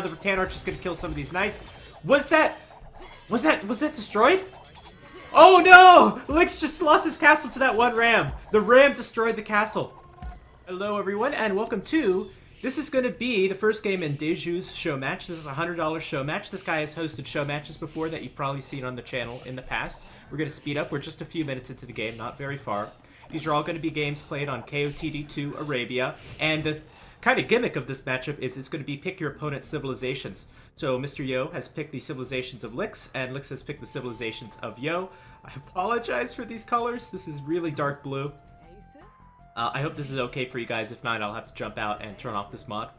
the Rattan Archer is going to kill some of these knights. Was that destroyed? Oh no! Lix just lost his castle to that one ram. The ram destroyed the castle. Hello everyone and welcome to... This is going to be the first game in DeZu's Showmatch. This is a $100 show match. This guy has hosted show matches before that you've probably seen on the channel in the past. We're going to speed up. We're just a few minutes into the game, not very far. These are all going to be games played on KOTD2 Arabia. And the kind of gimmick of this matchup is it's going to be pick your opponent's civilizations. So Mr. Yo has picked the civilizations of Lix, and Lix has picked the civilizations of Yo. I apologize for these colors. This is really dark blue. I hope this is okay for you guys. If not, I'll have to jump out and turn off this mod.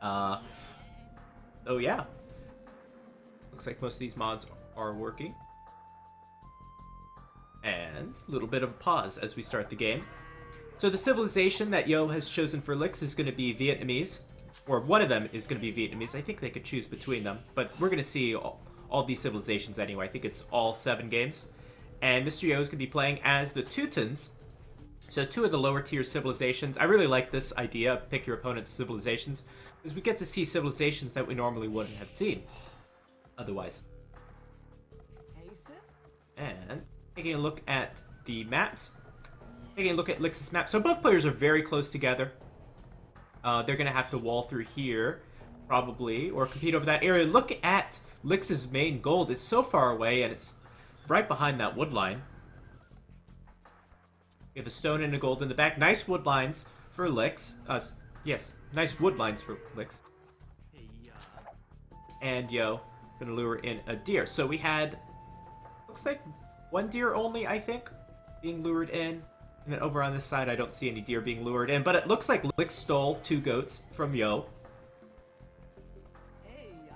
Oh yeah. Looks like most of these mods are working. And a little bit of a pause as we start the game. So the civilization that Yo has chosen for Lix is going to be Vietnamese. Or one of them is going to be Vietnamese. I think they could choose between them. But we're going to see all these civilizations anyway. I think it's all 7 games. And Mr. Yo is going to be playing as the Teutons. So 2 of the lower tier civilizations. I really like this idea of pick your opponent's civilizations, because we get to see civilizations that we normally wouldn't have seen otherwise. And taking a look at the maps, taking a look at Lix's map. So both players are very close together. They're going to have to wall through here, probably, or compete over that area. Look at Lix's main gold. It's so far away, and it's right behind that wood line. We have a stone and a gold in the back. Nice wood lines for Lix. Yes, nice wood lines for Lix. And Yo, gonna lure in a deer. So we had, looks like 1 deer only, I think, being lured in. And then over on this side, I don't see any deer being lured in. But it looks like Lix stole 2 goats from Yo.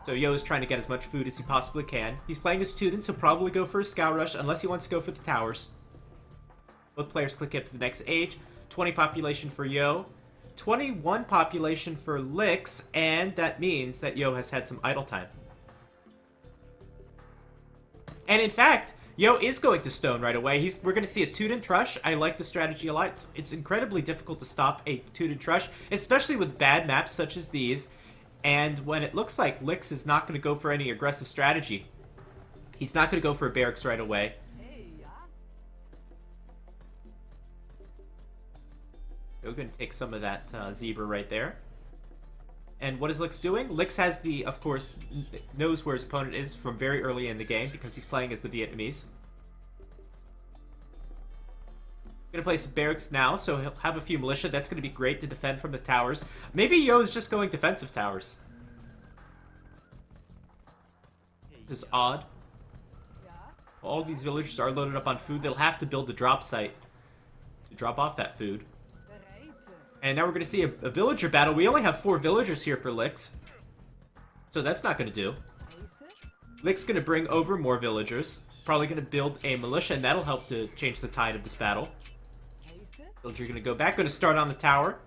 So Yo is trying to get as much food as he possibly can. He's playing his Teutons. He'll probably go for a scout rush, unless he wants to go for the towers. Both players click up to the next age. 20 population for Yo. 21 population for Lix. And that means that Yo has had some idle time. And in fact, Yo is going to stone right away. We're going to see a Teuton Trush. I like the strategy a lot. It's incredibly difficult to stop a Teuton Trush, especially with bad maps such as these. And when it looks like Lix is not going to go for any aggressive strategy. He's not going to go for a barracks right away. We're going to take some of that zebra right there. And what is Lix doing? Lix has the, of course, knows where his opponent is from very early in the game because he's playing as the Vietnamese. Going to place barracks now, so he'll have a few militia. That's going to be great to defend from the towers. Maybe Yo's just going defensive towers. This is odd. All these villagers are loaded up on food. They'll have to build a drop site to drop off that food. And now we're going to see a villager battle. We only have 4 villagers here for Lix. So that's not going to do. Lix going to bring over more villagers. Probably going to build a militia, and that'll help to change the tide of this battle. Villager going to go back. Going to start on the tower.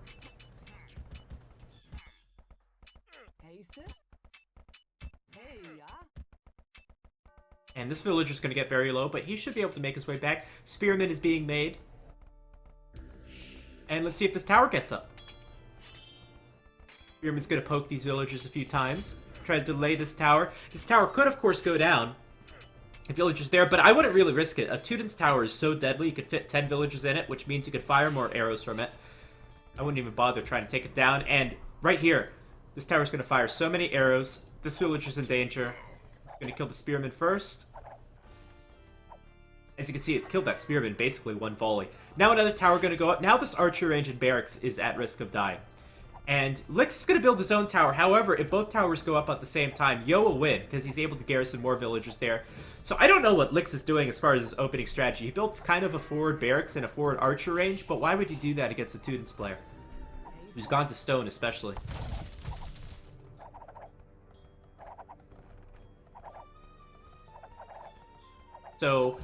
And this villager's going to get very low, but he should be able to make his way back. Spearman is being made. And let's see if this tower gets up. Spearman's going to poke these villagers a few times. Try to delay this tower. This tower could, of course, go down. The villagers there, but I wouldn't really risk it. A Teuton's tower is so deadly, you could fit 10 villagers in it, which means you could fire more arrows from it. I wouldn't even bother trying to take it down. And right here, this tower's going to fire so many arrows. This villager's in danger. Going to kill the spearman first. As you can see, it killed that spearman basically 1 volley. Now another tower going to go up. Now this archer range and barracks is at risk of dying. And Lix is going to build his own tower. However, if both towers go up at the same time, Yo will win because he's able to garrison more villagers there. So I don't know what Lix is doing as far as his opening strategy. He built kind of a forward barracks and a forward archer range, but why would he do that against a Teutons player? Who's gone to stone especially. So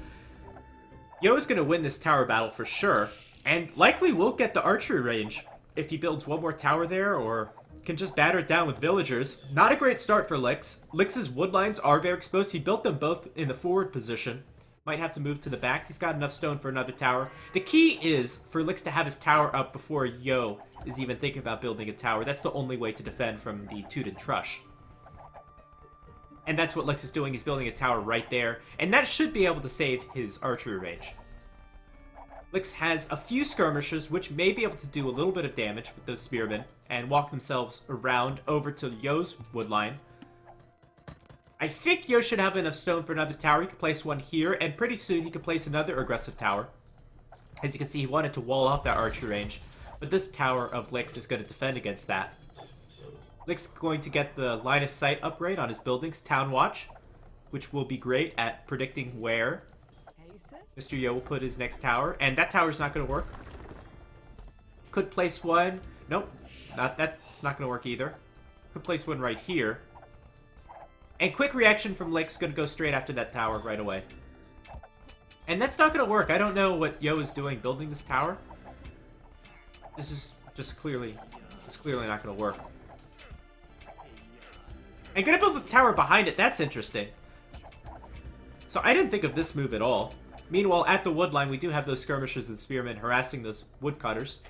Yo's going to win this tower battle for sure, and likely will get the archery range if he builds 1 more tower there, or can just batter it down with villagers. Not a great start for Lix. Lix's wood lines are very exposed. He built them both in the forward position. Might have to move to the back. He's got enough stone for another tower. The key is for Lix to have his tower up before Yo is even thinking about building a tower. That's the only way to defend from the Teuton Trush. And that's what Lix is doing. He's building a tower right there. And that should be able to save his archery range. Lix has a few skirmishers, which may be able to do a little bit of damage with those spearmen and walk themselves around over to Yo's wood line. I think Yo should have enough stone for another tower. He can place one here, and pretty soon he can place another aggressive tower. As you can see, he wanted to wall off that archery range, but this tower of Lix is going to defend against that. Lix is going to get the line of sight upgrade on his buildings, Town Watch, which will be great at predicting where Mr. Yo will put his next tower, and that tower's not going to work. Could place one. Nope, that's not going to work either. Could place one right here. And quick reaction from Lix, going to go straight after that tower right away. And that's not going to work. I don't know what Yo is doing building this tower. This is just clearly, it's clearly not going to work. And going to build the tower behind it. That's interesting. So I didn't think of this move at all. Meanwhile, at the wood line, we do have those skirmishers and spearmen harassing those woodcutters.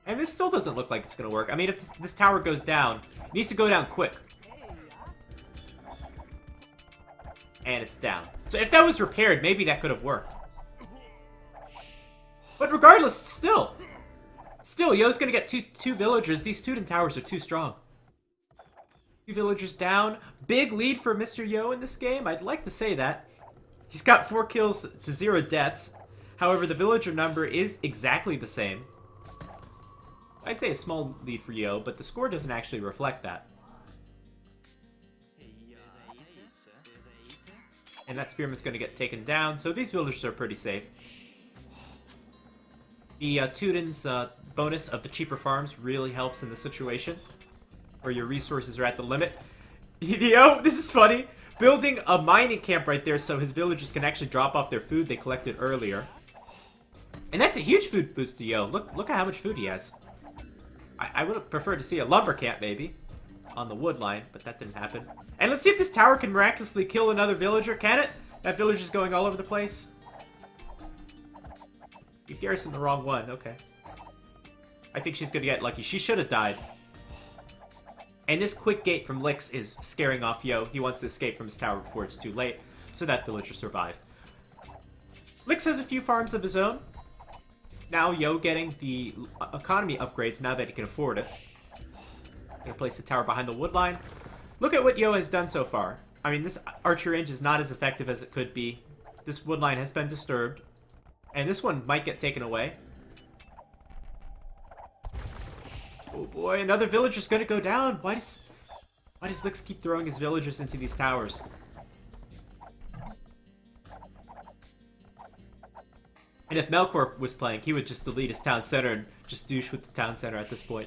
And this still doesn't look like it's going to work. I mean, if this tower goes down, it needs to go down quick. And it's down. So if that was repaired, maybe that could have worked. But regardless, still, Yo's going to get two villagers. These Teuton towers are too strong. 2 villagers down. Big lead for Mr. Yo in this game. I'd like to say that. He's got 4 kills to 0 deaths. However, the villager number is exactly the same. I'd say a small lead for Yo, but the score doesn't actually reflect that. And that spearman's going to get taken down, so these villagers are pretty safe. The Teutons bonus of the cheaper farms really helps in this situation, where your resources are at the limit. Yo, this is funny. Building a mining camp right there so his villagers can actually drop off their food they collected earlier. And that's a huge food boost to Yo. Look at how much food he has. I would have preferred to see a lumber camp, maybe, on the wood line, but that didn't happen. And let's see if this tower can miraculously kill another villager. Can it? That villager's going all over the place. You garrisoned the wrong one. Okay. I think she's going to get lucky. She should have died. And this quick gate from Lix is scaring off Yo. He wants to escape from his tower before it's too late, so that villager survived. Lix has a few farms of his own. Now Yo getting the economy upgrades now that he can afford it. Gonna place the tower behind the wood line. Look at what Yo has done so far. I mean, this archer range is not as effective as it could be. This wood line has been disturbed. And this one might get taken away. Oh boy, another villager's gonna go down. Why does Lix keep throwing his villagers into these towers? And if Melkor was playing, he would just delete his town center and just douche with the town center at this point.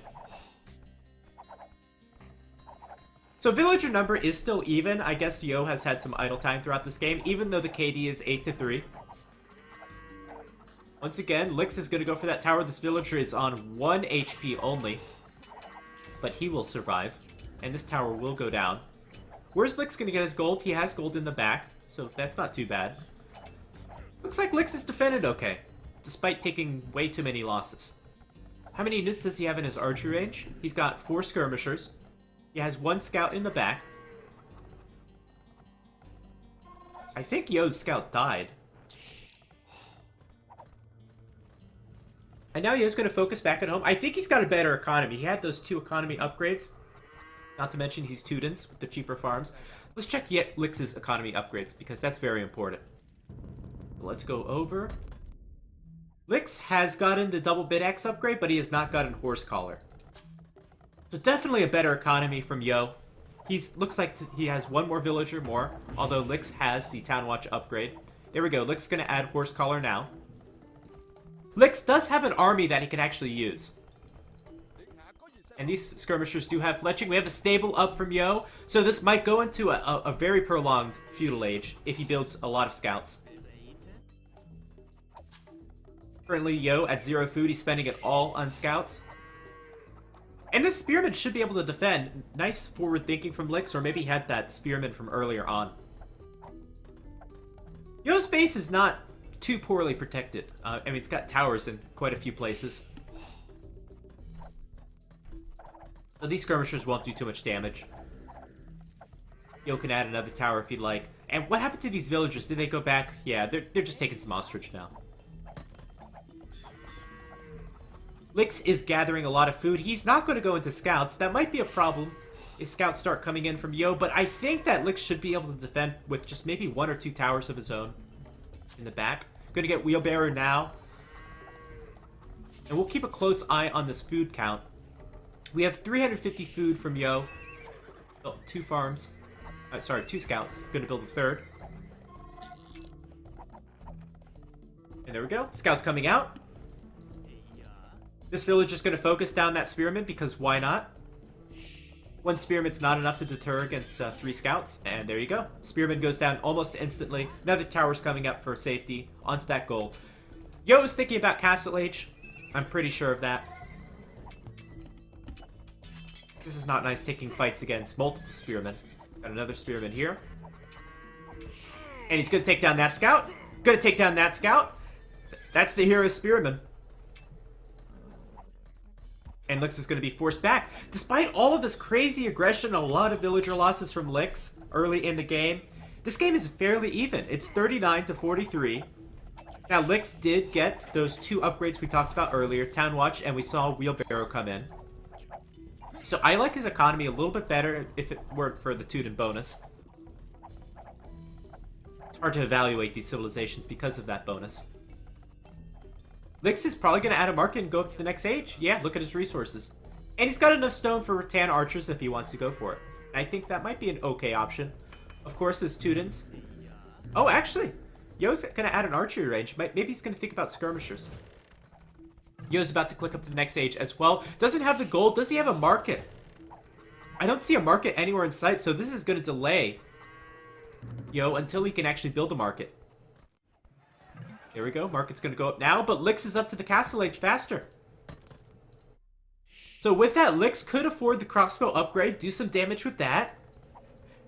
So villager number is still even. I guess Yo has had some idle time throughout this game, even though the KD is 8-3. Once again, Lix is going to go for that tower. This villager is on 1 HP only, but he will survive, and this tower will go down. Where's Lix going to get his gold? He has gold in the back, so that's not too bad. Looks like Lix is defended okay, despite taking way too many losses. How many units does he have in his archery range? He's got 4 skirmishers. He has 1 scout in the back. I think Yo's scout died. And now Yo's going to focus back at home. I think he's got a better economy. He had those 2 economy upgrades. Not to mention he's Teutons with the cheaper farms. Let's check yet Lix's economy upgrades, because that's very important. Let's go over. Lix has gotten the double bit X upgrade, but he has not gotten horse collar. So definitely a better economy from Yo. Looks like he has 1 more villager more, although Lix has the Town Watch upgrade. There we go. Lix is going to add horse collar now. Lix does have an army that he can actually use. And these skirmishers do have fletching. We have a stable up from Yo, so this might go into a very prolonged feudal age if he builds a lot of scouts. Currently, Yo at 0 food. He's spending it all on scouts. And this spearman should be able to defend. Nice forward thinking from Lix, or maybe he had that spearman from earlier on. Yo's base is not too poorly protected. I mean, it's got towers in quite a few places. So these skirmishers won't do too much damage. Yo can add another tower if he'd like. And what happened to these villagers? Did they go back? Yeah, they're just taking some ostrich now. Lix is gathering a lot of food. He's not going to go into scouts. That might be a problem if scouts start coming in from Yo, but I think that Lix should be able to defend with just maybe 1 or 2 towers of his own in the back. Gonna get wheelbarrow now. And we'll keep a close eye on this food count. We have 350 food from Yo. Oh, 2 farms. Sorry, 2 scouts. Gonna build a 3rd. And there we go. Scouts coming out. This village is going to focus down that spearman because why not? 1 spearman's not enough to deter against 3 scouts. And there you go. Spearman goes down almost instantly. Another tower's coming up for safety. Onto that gold. Yo is thinking about Castle Age. I'm pretty sure of that. This is not nice taking fights against multiple spearmen. Got another spearman here. And he's going to take down that scout. Going to take down that scout. That's the hero spearman. And Lix is going to be forced back. Despite all of this crazy aggression and a lot of villager losses from Lix early in the game, this game is fairly even. It's 39 to 43. Now, Lix did get those 2 upgrades we talked about earlier, Town Watch, and we saw Wheelbarrow come in. So I like his economy a little bit better if it weren't for the Teuton bonus. It's hard to evaluate these civilizations because of that bonus. Lix is probably going to add a market and go up to the next age. Yeah, look at his resources. And he's got enough stone for rattan archers if he wants to go for it. I think that might be an okay option. Of course, his Teutons. Oh, actually, Yo's going to add an archery range. Maybe he's going to think about skirmishers. Yo's about to click up to the next age as well. Doesn't have the gold. Does he have a market? I don't see a market anywhere in sight, so this is going to delay Yo until he can actually build a market. There we go. Market's going to go up now, but Lix is up to the castle age faster. So with that, Lix could afford the crossbow upgrade, do some damage with that,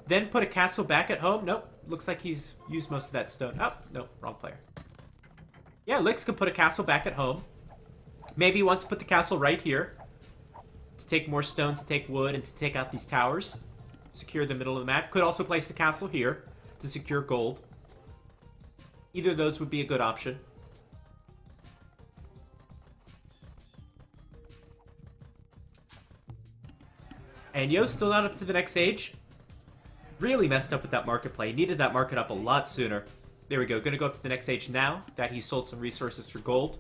then put a castle back at home. Nope. Looks like he's used most of that stone. Oh, no. Wrong player. Yeah, Lix can put a castle back at home. Maybe he wants to put the castle right here to take more stone, to take wood, and to take out these towers. Secure the middle of the map. Could also place the castle here to secure gold. Either of those would be a good option. And Yo's still not up to the next age. Really messed up with that market play. Needed that market up a lot sooner. There we go. Gonna go up to the next age now that he sold some resources for gold.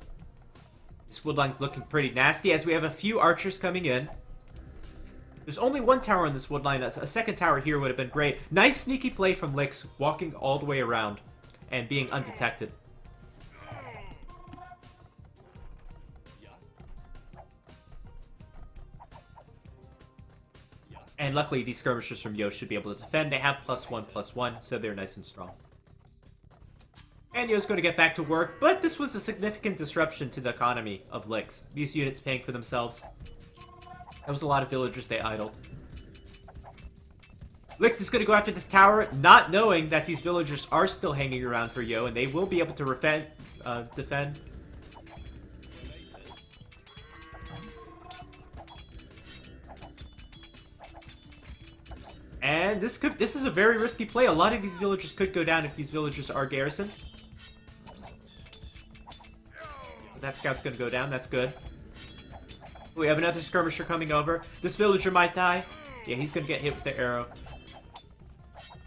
This woodline's looking pretty nasty as we have a few archers coming in. There's only 1 tower on this woodline. A second tower here would have been great. Nice sneaky play from Lix, walking all the way around and being undetected. And luckily, these skirmishers from Yo should be able to defend. They have +1/+1, so they're nice and strong. And Yo's going to get back to work, but this was a significant disruption to the economy of Lix. These units paying for themselves. That was a lot of villagers they idled. Lix is going to go after this tower, not knowing that these villagers are still hanging around for Yo, and they will be able to defend. And this is a very risky play. A lot of these villagers could go down if these villagers are garrisoned. That scout's going to go down. That's good. We have another skirmisher coming over. This villager might die. Yeah, he's going to get hit with the arrow.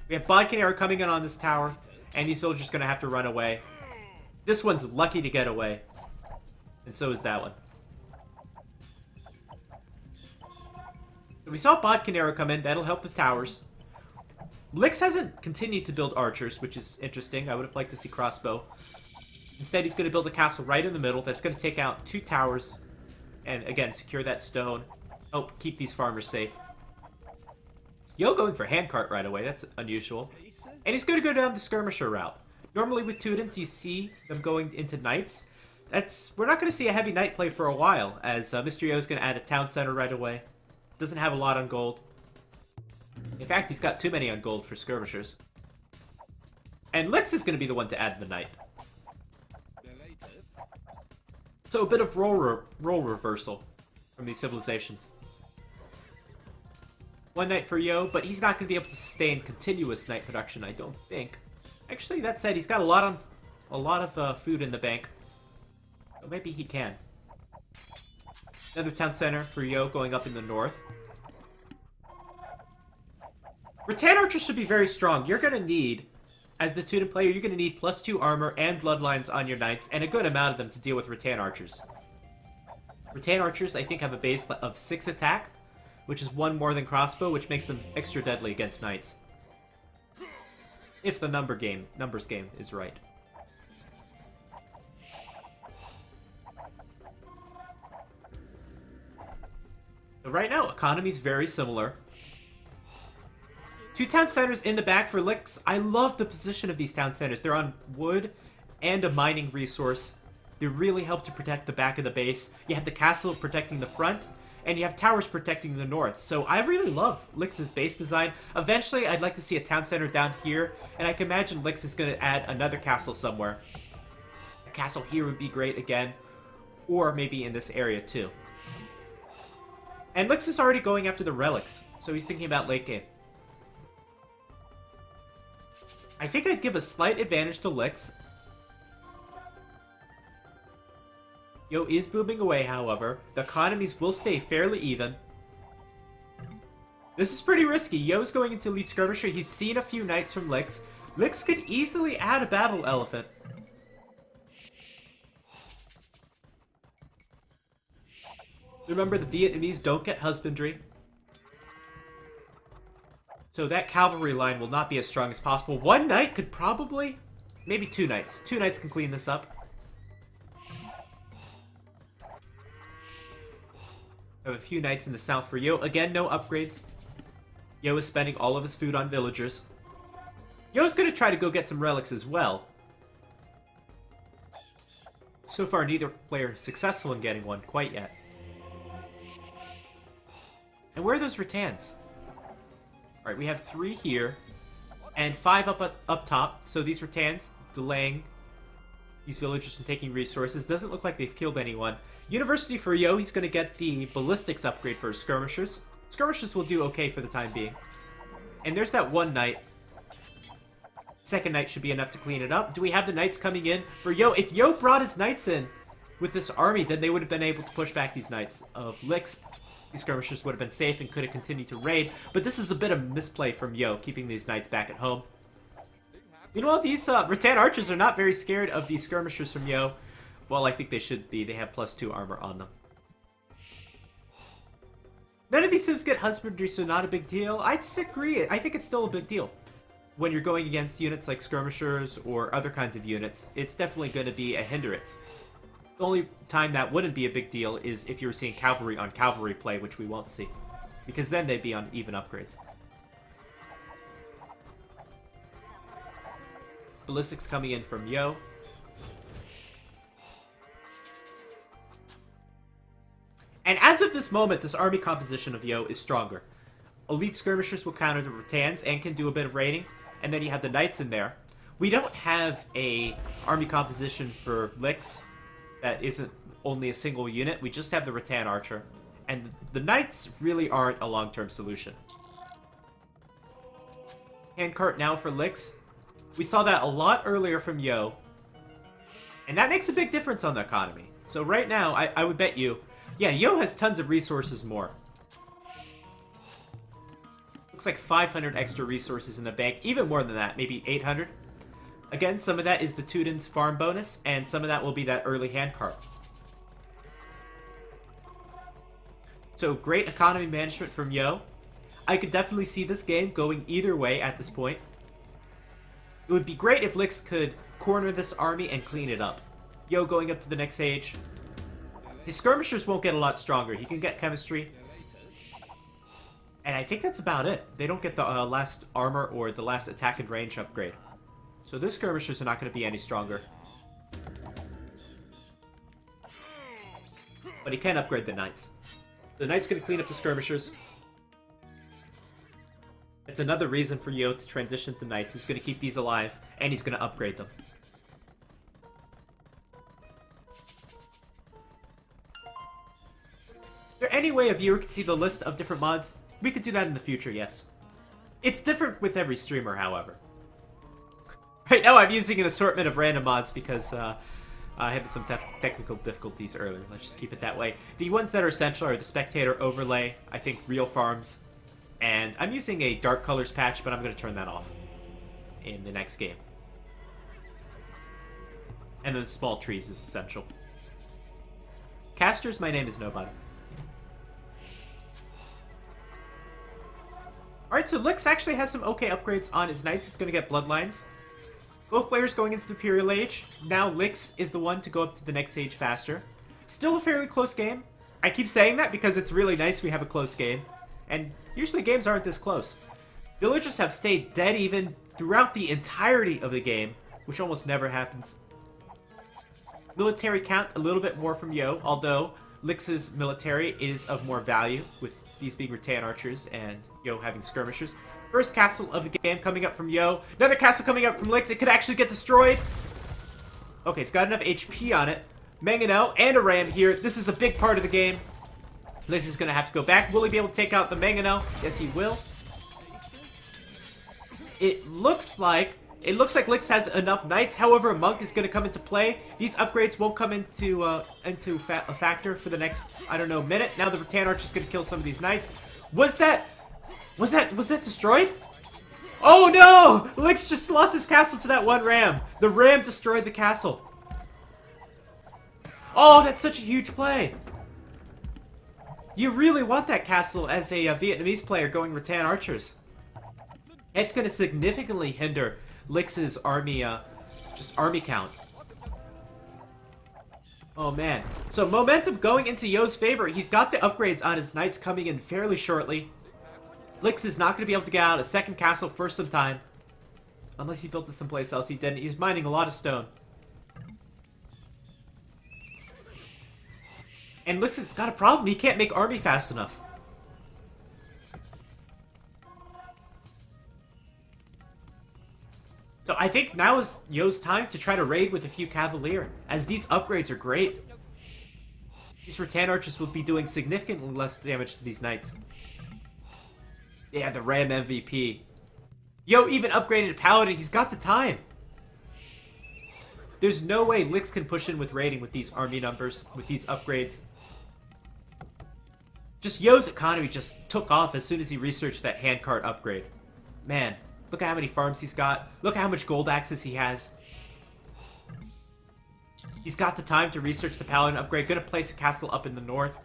We have bodkin arrow coming in on this tower. And these villagers are going to have to run away. This one's lucky to get away. And so is that one. So we saw bodkin arrow come in. That'll help the towers. Lix hasn't continued to build archers, which is interesting. I would have liked to see crossbow. Instead, he's going to build a castle right in the middle that's going to take out 2 towers. And again, secure that stone. Oh, keep these farmers safe. Yo going for handcart right away. That's unusual. And he's going to go down the skirmisher route. Normally with Teutons, you see them going into knights. We're not going to see a heavy knight play for a while, as Mr. Yo is going to add a town center right away. Doesn't have a lot on gold. In fact, he's got too many on gold for skirmishers. And Lix is going to be the one to add the knight. So a bit of role reversal from these civilizations. One knight for Yo, but he's not going to be able to sustain continuous knight production, I don't think. Actually, that said, he's got a lot of food in the bank. So maybe he can. Another town center for Yo going up in the north. Rattan archers should be very strong. You're going to need, as the Teuton player, you're going to need +2 armor and bloodlines on your knights, and a good amount of them to deal with Rattan archers. Rattan archers, I think, have a base of 6 attack, which is 1 more than crossbow, which makes them extra deadly against knights. If the numbers game is right. So right now, economy's very similar. 2 town centers in the back for Licks. I love the position of these town centers. They're on wood and a mining resource. They really help to protect the back of the base. You have the castle protecting the front, and you have towers protecting the north. So I really love Lix's base design. Eventually, I'd like to see a town center down here, and I can imagine Lix is going to add another castle somewhere. A castle here would be great again, or maybe in this area too. And Lix is already going after the relics, so he's thinking about late game. I think I'd give a slight advantage to Lix. Yo is booming away, however. The economies will stay fairly even. This is pretty risky. Yo's going into Elite Skirmisher. He's seen a few knights from Lix. Lix could easily add a battle elephant. Remember, the Vietnamese don't get husbandry. So that cavalry line will not be as strong as possible. 1 knight could probably... Maybe 2 knights. 2 knights can clean this up. I have a few knights in the south for Yo. Again, no upgrades. Yo is spending all of his food on villagers. Yo's going to try to go get some relics as well. So far, neither player is successful in getting one quite yet. And where are those Rattans? Alright, we have 3 here. And 5 up top. So these Rattans delaying these villagers from taking resources. Doesn't look like they've killed anyone. University for Yo, he's going to get the ballistics upgrade for his skirmishers. Skirmishers will do okay for the time being. And there's that 1 knight. Second knight should be enough to clean it up. Do we have the knights coming in for Yo? If Yo brought his knights in with this army, then they would have been able to push back these knights of Lix. These skirmishers would have been safe and could have continued to raid. But this is a bit of misplay from Yo, keeping these knights back at home. Meanwhile, these Rattan archers are not very scared of these skirmishers from Yo. Well, I think they should be. They have +2 armor on them. None of these civs get husbandry, so not a big deal. I disagree. I think it's still a big deal. When you're going against units like skirmishers or other kinds of units, it's definitely going to be a hindrance. The only time that wouldn't be a big deal is if you were seeing cavalry on cavalry play, which we won't see. Because then they'd be on even upgrades. Ballistics coming in from Yo. And as of this moment, this army composition of Yo is stronger. Elite skirmishers will counter the Rattans and can do a bit of raiding. And then you have the knights in there. We don't have a army composition for Lix that isn't only a single unit. We just have the Rattan archer. And the knights really aren't a long-term solution. Handcart now for Lix. We saw that a lot earlier from Yo. And that makes a big difference on the economy. So right now, I would bet you... Yeah, Yo has tons of resources more. Looks like 500 extra resources in the bank. Even more than that, maybe 800. Again, some of that is the Teutons farm bonus, and some of that will be that early handcart. So, great economy management from Yo. I could definitely see this game going either way at this point. It would be great if Lix could corner this army and clean it up. Yo going up to the next stage. His skirmishers won't get a lot stronger. He can get chemistry. And I think that's about it. They don't get the last armor or the last attack and range upgrade. So those skirmishers are not going to be any stronger. But he can upgrade the knights. The knight's going to clean up the skirmishers. It's another reason for Yo to transition to knights. He's going to keep these alive, and he's going to upgrade them. Is there any way a viewer could see the list of different mods We could do that in the future, yes. It's different with every streamer, however. Right now I'm using an assortment of random mods because I had some technical difficulties earlier. Let's just keep it that way. The ones that are essential are the Spectator Overlay, I think Real Farms, and I'm using a Dark Colors patch, but I'm going to turn that off in the next game. And then Small Trees is essential. Casters, my name is nobody. Alright, so Lix actually has some okay upgrades on his knights. He's going to get Bloodlines. Both players going into the Imperial Age. Now Lix is the one to go up to the next age faster. Still a fairly close game. I keep saying that because it's really nice we have a close game. And usually games aren't this close. Villagers have stayed dead even throughout the entirety of the game, which almost never happens. Military count a little bit more from Yo, although Lix's military is of more value, with these being rattan archers and Yo having skirmishers. First castle of the game coming up from Yo. Another castle coming up from Lix. It could actually get destroyed. Okay, it's got enough HP on it. Mangano and a ram here. This is a big part of the game. Lix is going to have to go back. Will he be able to take out the Mangano? Yes, he will. It looks like Lix has enough knights. However, a monk is going to come into play. These upgrades won't come into a factor for the next, I don't know, minute. Now the rattan archer is going to kill some of these knights. Was that destroyed? Oh no! Lix just lost his castle to that one ram. The ram destroyed the castle. Oh, that's such a huge play. You really want that castle as a Vietnamese player going rattan archers. It's going to significantly hinder Lix's army, army count. Oh man. So momentum going into Yo's favor. He's got the upgrades on his knights coming in fairly shortly. Lix is not going to be able to get out a second castle for some time. Unless he built it someplace else. He didn't. He's mining a lot of stone. And Lix has got a problem. He can't make army fast enough. So I think now is Yo's time to try to raid with a few Cavalier, as these upgrades are great. These rattan archers will be doing significantly less damage to these knights. Yeah, the Ram MVP. Yo even upgraded Paladin. He's got the time. There's no way Lix can push in with raiding with these army numbers, with these upgrades. Just Yo's economy just took off as soon as he researched that handcart upgrade. Man, look at how many farms he's got. Look at how much gold axes he has. He's got the time to research the Paladin upgrade. Gonna place a castle up in the north.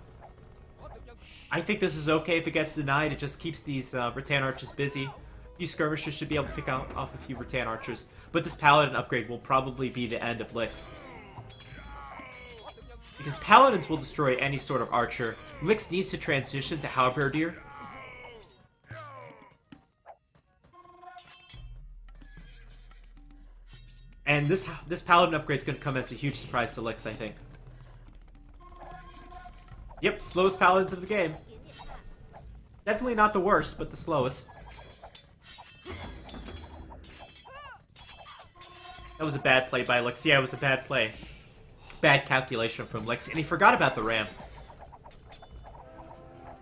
I think this is okay if it gets denied. It just keeps these rattan archers busy. These skirmishers should be able to pick off a few rattan archers. But this Paladin upgrade will probably be the end of Lix. Because Paladins will destroy any sort of archer. Lix needs to transition to Halberdier. And this Paladin upgrade is going to come as a huge surprise to Lix, I think. Yep, slowest Paladins of the game. Definitely not the worst, but the slowest. That was a bad play by Lix. Yeah, it was a bad play. Bad calculation from Lix, and he forgot about the ram.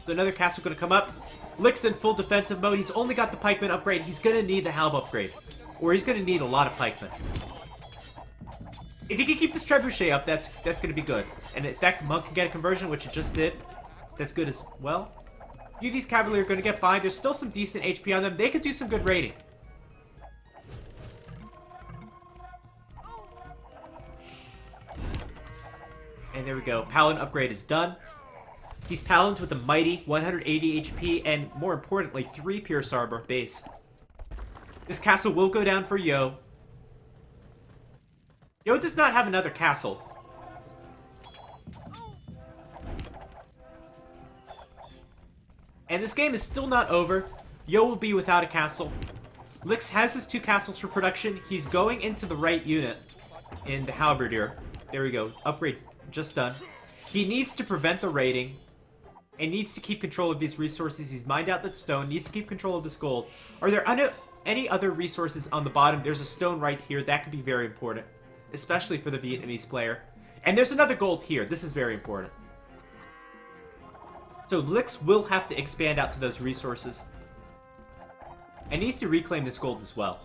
So another castle going to come up. Lix in full defensive mode. He's only got the pikeman upgrade. He's going to need the halb upgrade. Or he's going to need a lot of pikemen. If he can keep this trebuchet up, that's going to be good. And if that monk can get a conversion, which it just did, that's good as well. You these Cavalier are going to get by. There's still some decent HP on them. They could do some good raiding. And there we go. Paladin upgrade is done. These Paladins with a mighty 180 HP and, more importantly, 3 Pierce Arbor base. This castle will go down for Yo. Yo does not have another castle. And this game is still not over. Yo will be without a castle. Lix has his 2 castles for production. He's going into the right unit in the Halberdier. There we go. Upgrade just done. He needs to prevent the raiding and needs to keep control of these resources. He's mined out that stone, needs to keep control of this gold. Are there any other resources on the bottom? There's a stone right here. That could be very important, especially for the Vietnamese player. And there's another gold here. This is very important. So Lix will have to expand out to those resources. And needs to reclaim this gold as well.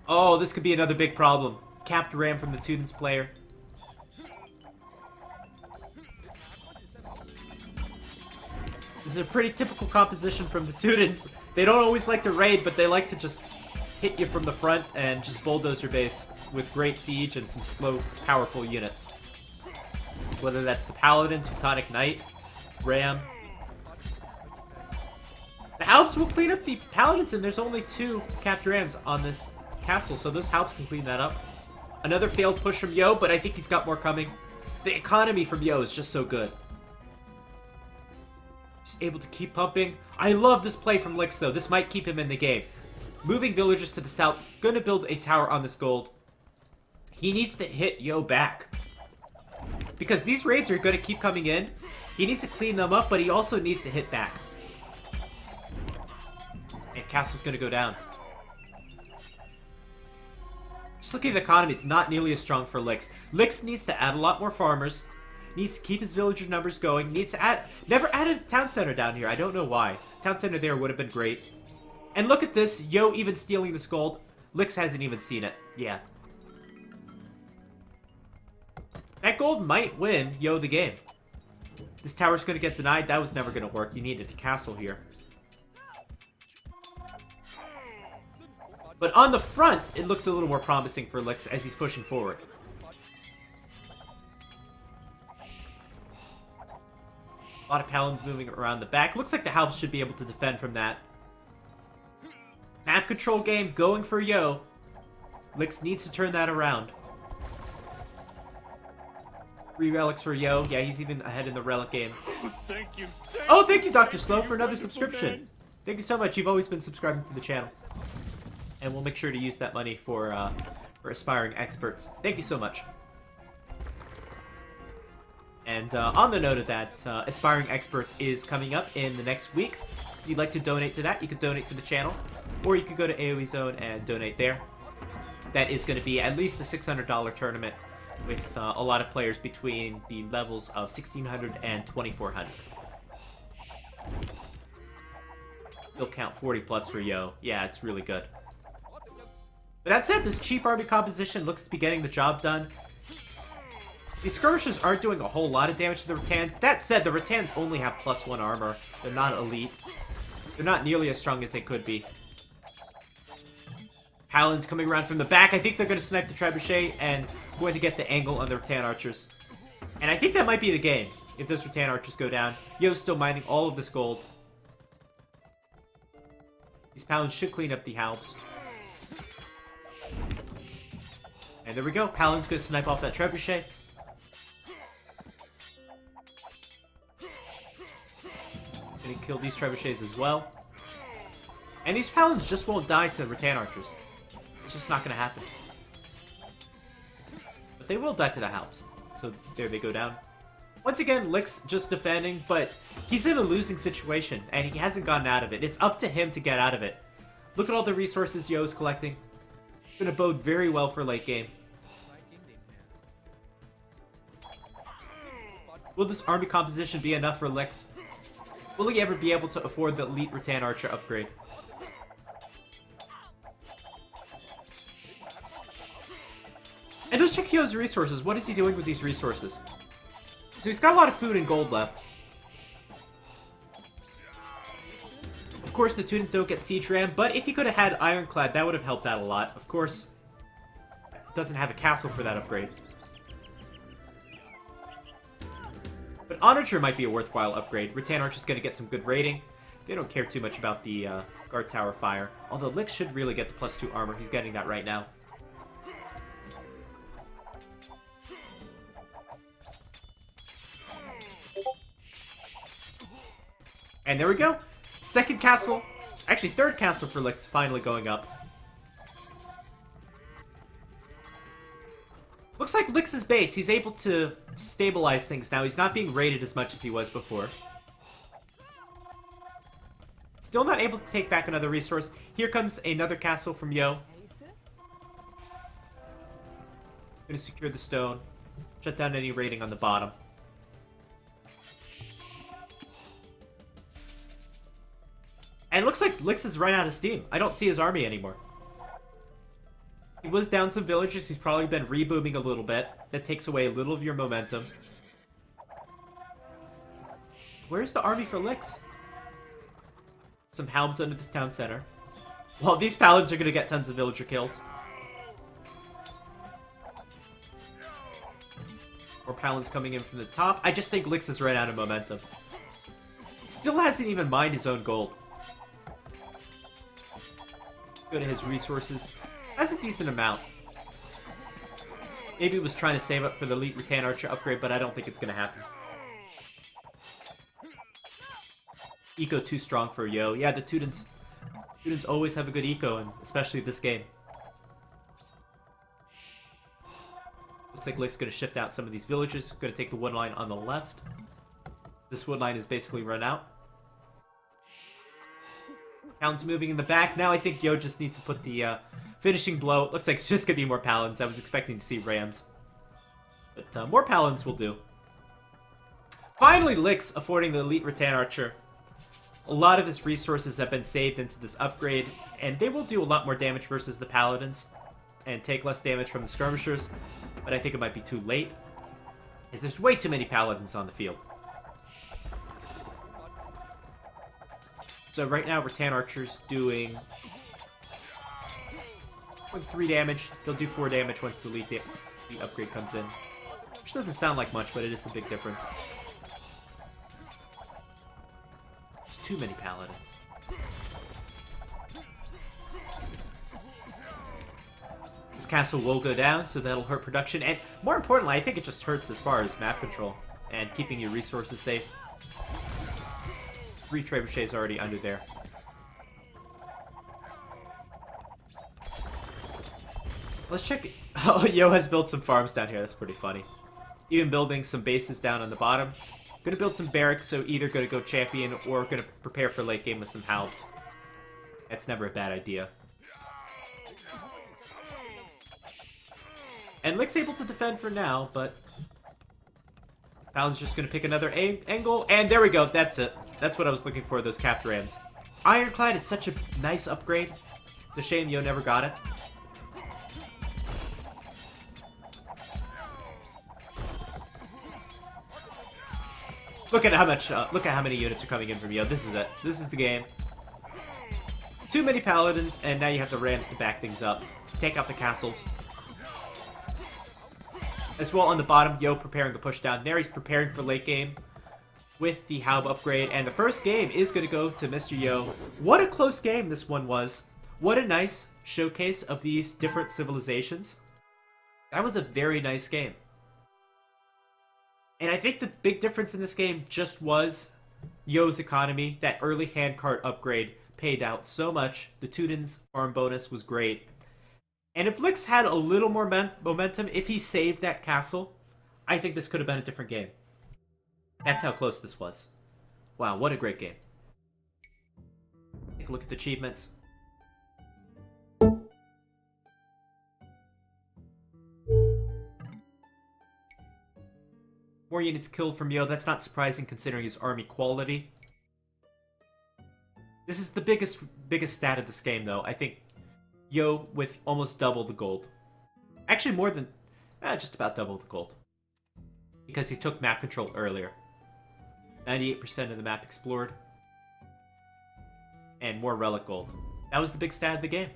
Oh, this could be another big problem. Capped ram from the Teutons player. This is a pretty typical composition from the Teutons. They don't always like to raid, but they like to just hit you from the front and just bulldoze your base with great siege and some slow, powerful units. Whether that's the Paladin, Teutonic Knight, Ram. The Halbs will clean up the Paladins, and there's only 2 capped Rams on this castle, so those Halbs can clean that up. Another failed push from Yo, but I think he's got more coming. The economy from Yo is just so good. Just able to keep pumping. I love this play from Lix, though. This might keep him in the game. Moving villagers to the south. Gonna build a tower on this gold. He needs to hit Yo back. Because these raids are gonna keep coming in. He needs to clean them up, but he also needs to hit back. And castle's gonna go down. Just looking at the economy, it's not nearly as strong for Lix. Lix needs to add a lot more farmers. Needs to keep his villager numbers going. Needs to add... Never added a town center down here. I don't know why. Town center there would have been great. And look at this. Yo even stealing this gold. Lix hasn't even seen it. Yeah. That gold might win Yo the game. This tower's going to get denied. That was never going to work. You needed a castle here. But on the front, it looks a little more promising for Lix as he's pushing forward. A lot of Paladins moving around the back. Looks like the Halbs should be able to defend from that. Map control game going for Yo. Lix needs to turn that around. 3 relics for Yo. Yeah, he's even ahead in the relic game. Thank you. Thank you, Dr. Slow, for another subscription. Thank you so much. You've always been subscribing to the channel. And we'll make sure to use that money for aspiring experts. Thank you so much. And on the note of that, Aspiring Experts is coming up in the next week. If you'd like to donate to that, you could donate to the channel. Or you could go to AoE Zone and donate there. That is going to be at least a $600 tournament with a lot of players between the levels of 1600 and 2400. You'll count 40 plus for Yo. Yeah, it's really good. But that said, this Chief Army composition looks to be getting the job done. These skirmishers aren't doing a whole lot of damage to the Rattans. That said, the Rattans only have +1 armor. They're not elite. They're not nearly as strong as they could be. Paladins coming around from the back. I think they're going to snipe the Trebuchet and going to get the angle on the Rattan archers. And I think that might be the game if those Rattan archers go down. Yo's still mining all of this gold. These Paladins should clean up the Halbs. And there we go. Paladin's going to snipe off that Trebuchet. Gonna kill these Trebuchets as well. And these Paladins just won't die to Rattan archers. It's just not gonna happen. But they will die to the Halbs. So there they go down. Once again, Lix just defending, but he's in a losing situation, and he hasn't gotten out of it. It's up to him to get out of it. Look at all the resources Yo's collecting. Gonna bode very well for late game. Will this army composition be enough for Lix? Will he ever be able to afford the elite Rattan archer upgrade? And let's check Yo's resources. What is he doing with these resources? So he's got a lot of food and gold left. Of course, the Teutons don't get Siege Ram, but if he could have had Ironclad, that would have helped out a lot. Of course, doesn't have a castle for that upgrade. But Onager might be a worthwhile upgrade. Rattan Archer's going to get some good rating. They don't care too much about the Guard Tower Fire. Although Lix should really get the +2 armor. He's getting that right now. And there we go. Second castle. Actually, third castle for Lix finally going up. Looks like Lix's base. He's able to stabilize things now. He's not being raided as much as he was before. Still not able to take back another resource. Here comes another castle from Yo. Gonna secure the stone. Shut down any raiding on the bottom. And it looks like Lix has run out of steam. I don't see his army anymore. He was down some villagers. He's probably been rebooming a little bit. That takes away a little of your momentum. Where's the army for Lix? Some hounds under this town center. Well, these paladins are going to get tons of villager kills. More paladins coming in from the top. I just think Lix has run out of momentum. Still hasn't even mined his own gold. Go to his resources. Has a decent amount. Maybe he was trying to save up for the Elite Rattan Archer upgrade, but I don't think it's going to happen. Eco too strong for Yo. Yeah, the Teutons always have a good eco, and especially this game. Looks like Lick's going to shift out some of these villages. Going to take the wood line on the left. This wood line is basically run out. Hounds moving in the back. Now I think Yo just needs to put the finishing blow. It looks like it's just going to be more paladins. I was expecting to see rams. But more paladins will do. Finally, Lix affording the Elite Rattan Archer. A lot of his resources have been saved into this upgrade, and they will do a lot more damage versus the paladins and take less damage from the skirmishers, but I think it might be too late, as there's way too many paladins on the field. So right now, Rattan Archer's doing 3 damage. They'll do 4 damage once the elite upgrade comes in, which doesn't sound like much, but it is a big difference. There's too many paladins. This castle will go down, so that'll hurt production. And more importantly, I think it just hurts as far as map control and keeping your resources safe. 3 trebuchets already under there. Let's check. Oh, Yo has built some farms down here. That's pretty funny. Even building some bases down on the bottom. Gonna build some barracks, so either gonna go champion or gonna prepare for late game with some halbs. That's never a bad idea. And Lick's able to defend for now, but Paladin's just gonna pick another angle, and there we go. That's it. That's what I was looking for, those capped rams. Ironclad is such a nice upgrade. It's a shame Yo never got it. Look at how much. Look at how many units are coming in from Yo. This is it. This is the game. Too many paladins, and now you have the rams to back things up. Take out the castles. As well on the bottom, Yo preparing to push down there. He's preparing for late game with the Halb upgrade, and the first game is going to go to Mr. Yo. What a close game this one was. What a nice showcase of these different civilizations. That was a very nice game. And I think the big difference in this game just was Yo's economy. That early handcart upgrade paid out so much. The Teutons farm bonus was great. And if Lix had a little more momentum, if he saved that castle, I think this could have been a different game. That's how close this was. Wow, what a great game. Take a look at the achievements. More units killed from Yo. That's not surprising considering his army quality. This is the biggest stat of this game, though. I think Yo with almost double the gold. Actually, more than... just about double the gold. Because he took map control earlier. 98% of the map explored. And more relic gold. That was the big stat of the game.